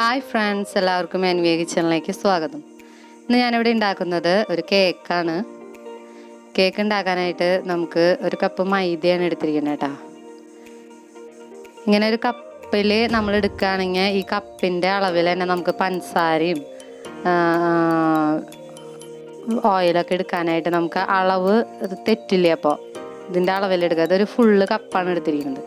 Hi friends, എല്ലാവർക്കും അൻവിയ കിച്ചണിലേക്ക് സ്വാഗതം. ഇന്ന് ഞാനിവിടെ ഉണ്ടാക്കുന്നത് ഒരു കേക്കാണ്. കേക്ക് ഉണ്ടാക്കാനായിട്ട് നമുക്ക് ഒരു കപ്പ് മൈദയാണ് എടുത്തിരിക്കുന്നത് കേട്ടോ. ഇങ്ങനെ ഒരു കപ്പിൽ നമ്മൾ എടുക്കുകയാണെങ്കിൽ ഈ കപ്പിൻ്റെ അളവിൽ തന്നെ നമുക്ക് പഞ്ചസാരയും ഓയിലൊക്കെ എടുക്കാനായിട്ട് നമുക്ക് അളവ് തെറ്റില്ലേ. അപ്പോൾ ഇതിൻ്റെ അളവിലെടുക്കുക. അതൊരു ഫുള്ള് കപ്പാണ് എടുത്തിരിക്കുന്നത്.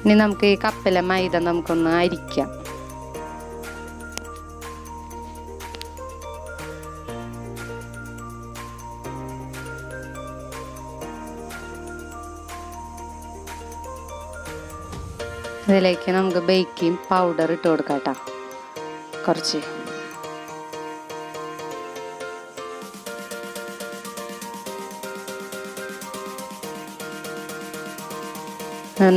ഇനി നമുക്ക് ഈ കപ്പിലെ മൈദ നമുക്കൊന്ന് അരിക്കാം. ഇതിലേക്ക് നമുക്ക് ബേക്കിംഗ് പൗഡർ ഇട്ട് കൊടുക്കാം കേട്ടോ. കുറച്ച്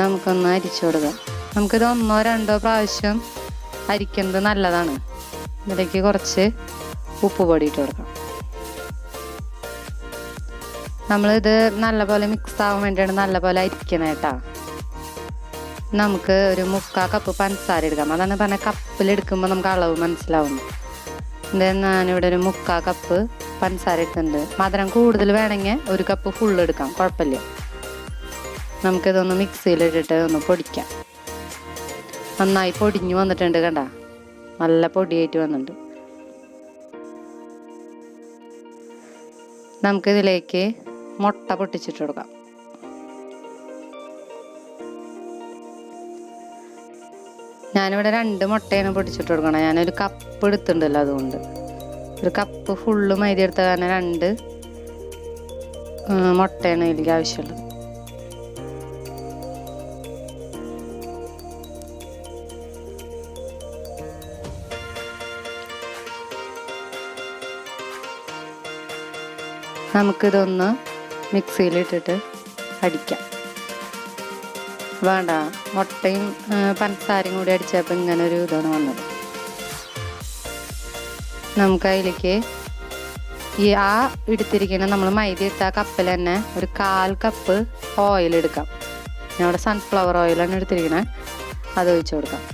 നമുക്കൊന്ന് അരിച്ചു കൊടുക്കാം. നമുക്കിത് 1-2 പ്രാവശ്യം അരിക്കുന്നത് നല്ലതാണ്. ഇതിലേക്ക് കുറച്ച് ഉപ്പ് പൊടി ഇട്ട് കൊടുക്കാം. നമ്മളിത് നല്ലപോലെ മിക്സ് ആവാൻ വേണ്ടിയാണ് നല്ലപോലെ അരിക്കണം കേട്ടോ. നമുക്ക് ഒരു 3/4 കപ്പ് പഞ്ചസാര എടുക്കാം. അതാണ് പറഞ്ഞ കപ്പിലെടുക്കുമ്പോൾ നമുക്ക് അളവ് മനസ്സിലാവും. ഞാനിവിടെ ഒരു 3/4 കപ്പ് പഞ്ചസാര എടുത്തിട്ടുണ്ട്. മധുരം കൂടുതൽ വേണമെങ്കിൽ 1 കപ്പ് ഫുള്ള് എടുക്കാം, കുഴപ്പമില്ല. നമുക്കിതൊന്ന് മിക്സിയിലിട്ടിട്ട് ഒന്ന് പൊടിക്കാം. നന്നായി പൊടിഞ്ഞു വന്നിട്ടുണ്ട് കണ്ട, നല്ല പൊടിയായിട്ട് വന്നിട്ടുണ്ട്. നമുക്കിതിലേക്ക് മുട്ട പൊട്ടിച്ചിട്ട് കൊടുക്കാം. ഞാനിവിടെ 2 മുട്ടയാണ് പൊട്ടിച്ചിട്ട് കൊടുക്കണം. ഞാനൊരു കപ്പ് എടുത്തിട്ടുണ്ടല്ലോ, അതുകൊണ്ട് ഒരു കപ്പ് ഫുള്ള് മൈദ എടുത്ത കാരണം 2 മുട്ടയാണ് ഇതിലേക്ക് ആവശ്യമുള്ളത്. നമുക്കിതൊന്ന് മിക്സിയിലിട്ടിട്ട് അടിക്കാം. വേണ്ട, മുട്ടയും പഞ്ചസാരയും കൂടി അടിച്ചപ്പോൾ ഇങ്ങനെ ഒരു ഇതാണ് വന്നത്. നമുക്ക് അതിലേക്ക് ഈ എടുത്തിരിക്കുന്ന നമ്മൾ മൈദ ഇട്ട കപ്പിൽ തന്നെ ഒരു 1/4 കപ്പ് ഓയിൽ എടുക്കാം. ഞാൻ ഇവിടെ സൺഫ്ലവർ ഓയിലാണ് എടുത്തിരിക്കുന്നത്, അത് ഒഴിച്ചു കൊടുക്കാം.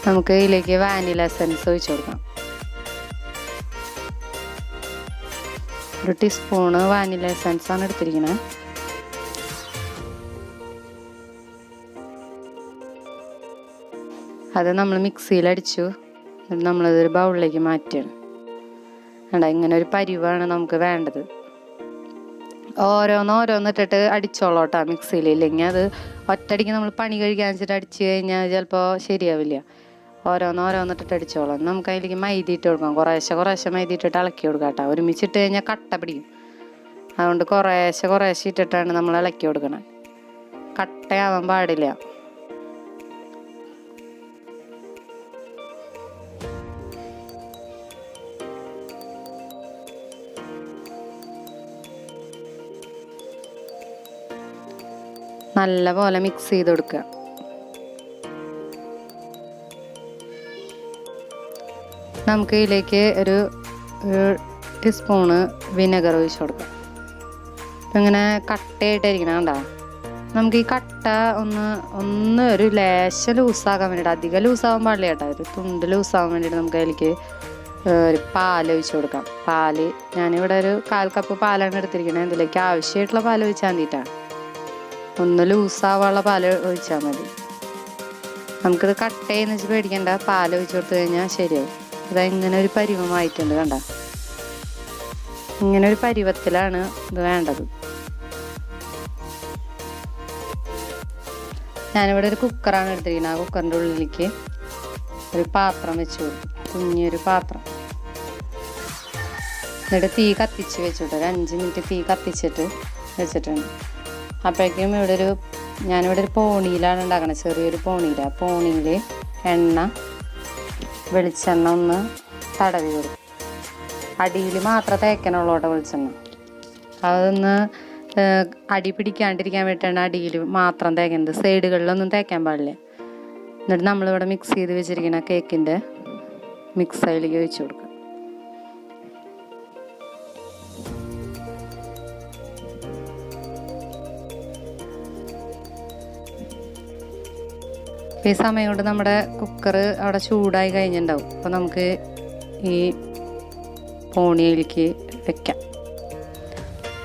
നമുക്ക് ഇതിലേക്ക് വാനില എസൻസ് ഒഴിച്ചു കൊടുക്കാം. 1 ടീസ്പൂണ് വാനില എസൻസ് ആണ് എടുത്തിരിക്കുന്നത്. അത് നമ്മൾ മിക്സിയിൽ അടിച്ചു. നമ്മളതൊരു ബൗളിലേക്ക് മാറ്റുകയാണ്. വേണ്ട, ഇങ്ങനെ ഒരു പരിവാണ് നമുക്ക് വേണ്ടത്. ഓരോന്നിട്ടിട്ട് അടിച്ചോളോട്ടാ മിക്സിയിൽ. ഇല്ലെങ്കിൽ അത് ഒറ്റയടിക്ക് നമ്മൾ പണി കഴിക്കാൻ വെച്ചിട്ട് അടിച്ചു കഴിഞ്ഞാൽ ചിലപ്പോൾ ശരിയാവില്ല. ഓരോന്നിട്ടിട്ട് അടിച്ചോളാം. നമുക്ക് അതിലേക്ക് മൈദ ഇട്ട് കൊടുക്കാം. കുറേശ്ശെ മൈദ ഇട്ടിട്ട് ഇളക്കി കൊടുക്കാം കേട്ടോ. ഒരുമിച്ചിട്ട് കഴിഞ്ഞാൽ കട്ട പിടിക്കും. അതുകൊണ്ട് കുറേശ്ശെ ഇട്ടിട്ടാണ് നമ്മൾ ഇളക്കി കൊടുക്കണം. കട്ടയാവാൻ പാടില്ല. നല്ല പോലെ മിക്സ് ചെയ്ത് കൊടുക്കുക. നമുക്ക് ഇതിലേക്ക് ഒരു ടീസ്പൂണ് വിനെഗർ ഒഴിച്ച് കൊടുക്കാം. അപ്പം ഇങ്ങനെ കട്ടയായിട്ടായിരിക്കണം കണ്ടോ. നമുക്ക് ഈ കട്ട ഒന്ന് ഒരു ലേശം ലൂസാക്കാൻ വേണ്ടിയിട്ട്, അധികം ലൂസാവാൻ പാടില്ല കേട്ടോ. ഒരു തുണ്ട് ലൂസാവാൻ വേണ്ടിയിട്ട് നമുക്ക് അതിലേക്ക് ഒരു പാൽ ഒഴിച്ച് കൊടുക്കാം. പാല് ഞാനിവിടെ ഒരു 1/4 കപ്പ് പാലാണ് എടുത്തിരിക്കുന്നത്. ഇതിലേക്ക് ആവശ്യമായിട്ടുള്ള പാൽ ഒഴിച്ചാൽ മതിയിട്ടാണ്. ഒന്ന് ലൂസാവാനുള്ള പാൽ ഒഴിച്ചാൽ മതി. നമുക്കിത് കട്ടയെന്ന് വെച്ച് പേടിക്കണ്ട. പാൽ ഒഴിച്ച് കൊടുത്തു കഴിഞ്ഞാൽ ശരിയാവും. ഇങ്ങനെ ഒരു പരിവമായിട്ടുണ്ട് കണ്ട. ഇങ്ങനെ ഒരു പരിവത്തിലാണ് ഇത് വേണ്ടത്. ഞാനിവിടെ ഒരു കുക്കറാണ് എടുത്തിരിക്കുന്നത്. ആ കുക്കറിൻ്റെ ഉള്ളിലേക്ക് ഒരു പാത്രം വെച്ച് കൊടുക്കും, കുഞ്ഞൊരു പാത്രം. എന്നിട്ട് തീ കത്തിച്ച് വെച്ചിട്ട് ഒരു 5 മിനിറ്റ് തീ കത്തിച്ചിട്ട് വെച്ചിട്ടുണ്ട്. അപ്പോഴേക്കും ഞാനിവിടെ ഒരു പോണിയിലാണ് ഉണ്ടാക്കണത്, ചെറിയൊരു പോണിയിൽ. ആ പോണിയിൽ വെളിച്ചെണ്ണ ഒന്ന് തടവി കൊടുക്കും. അടിയിൽ മാത്രം തേക്കണുള്ളൂ കേട്ടോ വെളിച്ചെണ്ണ. അതൊന്ന് അടി പിടിക്കാണ്ടിരിക്കാൻ വേണ്ടിയിട്ടാണ് അടിയിൽ മാത്രം തേക്കുന്നത്. സൈഡുകളിലൊന്നും തേക്കാൻ പാടില്ല. എന്നിട്ട് നമ്മളിവിടെ മിക്സ് ചെയ്ത് വെച്ചിരിക്കുന്ന കേക്കിൻ്റെ മിക്സ് അതിലേക്ക് ഒഴിച്ചു കൊടുക്കുക. ഈ സമയം കൊണ്ട് നമ്മുടെ കുക്കർ അവിടെ ചൂടായി കഴിഞ്ഞിട്ടുണ്ടാവും. അപ്പോൾ നമുക്ക് ഈ പോണിയിലേക്ക് വെക്കാം.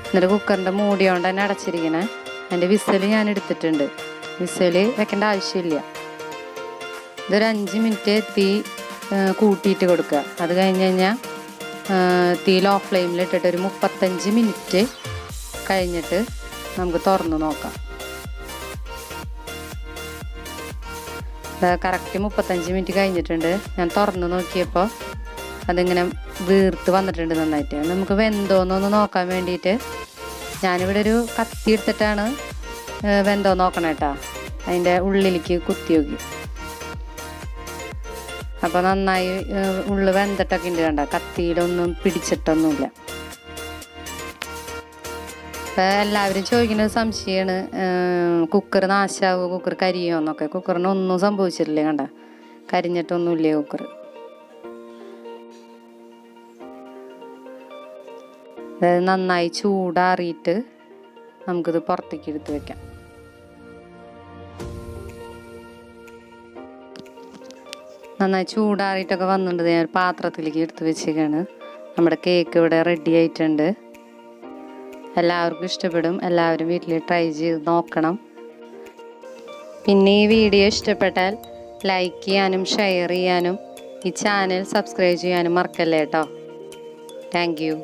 എന്നിട്ട് കുക്കറിൻ്റെ മൂടി കൊണ്ട് തന്നെ അടച്ചിരിക്കണേ. അതിൻ്റെ വിസിൽ ഞാൻ എടുത്തിട്ടുണ്ട്. വിസിൽ വെക്കേണ്ട ആവശ്യമില്ല. ഇതൊരു 5 മിനിറ്റ് തീ കൂട്ടിയിട്ട് കൊടുക്കുക. അത് കഴിഞ്ഞ് കഴിഞ്ഞാൽ തീ ലോ ഫ്ലെയിമിൽ ഇട്ടിട്ട് ഒരു 35 മിനിറ്റ് കഴിഞ്ഞിട്ട് നമുക്ക് തുറന്ന് നോക്കാം. കറക്റ്റ് 35 മിനിറ്റ് കഴിഞ്ഞിട്ടുണ്ട്. ഞാൻ തുറന്ന് നോക്കിയപ്പോൾ അതിങ്ങനെ വീർത്ത് വന്നിട്ടുണ്ട് നന്നായിട്ട്. നമുക്ക് വെന്തോന്നൊന്ന് നോക്കാൻ വേണ്ടിയിട്ട് ഞാനിവിടെ ഒരു കത്തി എടുത്തിട്ടാണ് വെന്തോ നോക്കണം കേട്ടോ. അതിൻ്റെ ഉള്ളിലേക്ക് കുത്തി നോക്കി. അപ്പോൾ നന്നായി ഉള്ളു വെന്തിട്ടൊക്കെ ഉണ്ട് കണ്ട. കത്തിയിലൊന്നും പിടിച്ചിട്ടൊന്നുമില്ല. അപ്പോൾ എല്ലാവരും ചോദിക്കുന്നത് സംശയമാണ്, കുക്കർ നാശമാവുമോ, കുക്കർ കരിയോ എന്നൊക്കെ. കുക്കറിനൊന്നും സംഭവിച്ചിട്ടില്ലേ കണ്ട, കരിഞ്ഞിട്ടൊന്നുമില്ലേ കുക്കർ. അതായത് നന്നായി ചൂടാറിയിട്ട് നമുക്കിത് പുറത്തേക്ക് എടുത്ത് വെക്കാം. നന്നായി ചൂടാറിയിട്ടൊക്കെ വന്നിട്ടുണ്ട്. ഞാൻ ഒരു പാത്രത്തിലേക്ക് എടുത്ത് വെച്ചേക്കാണ്. നമ്മുടെ കേക്ക് ഇവിടെ റെഡി ആയിട്ടുണ്ട്. എല്ലാവർക്കും ഇഷ്ടപ്പെടും. എല്ലാവരും വീട്ടിൽ ട്രൈ ചെയ്ത് നോക്കണം. പിന്നെ ഈ വീഡിയോ ഇഷ്ടപ്പെട്ടാൽ ലൈക്ക് ചെയ്യാനും ഷെയർ ചെയ്യാനും ഈ ചാനൽ സബ്സ്ക്രൈബ് ചെയ്യാനും മറക്കല്ലേ കേട്ടോ. Thank you.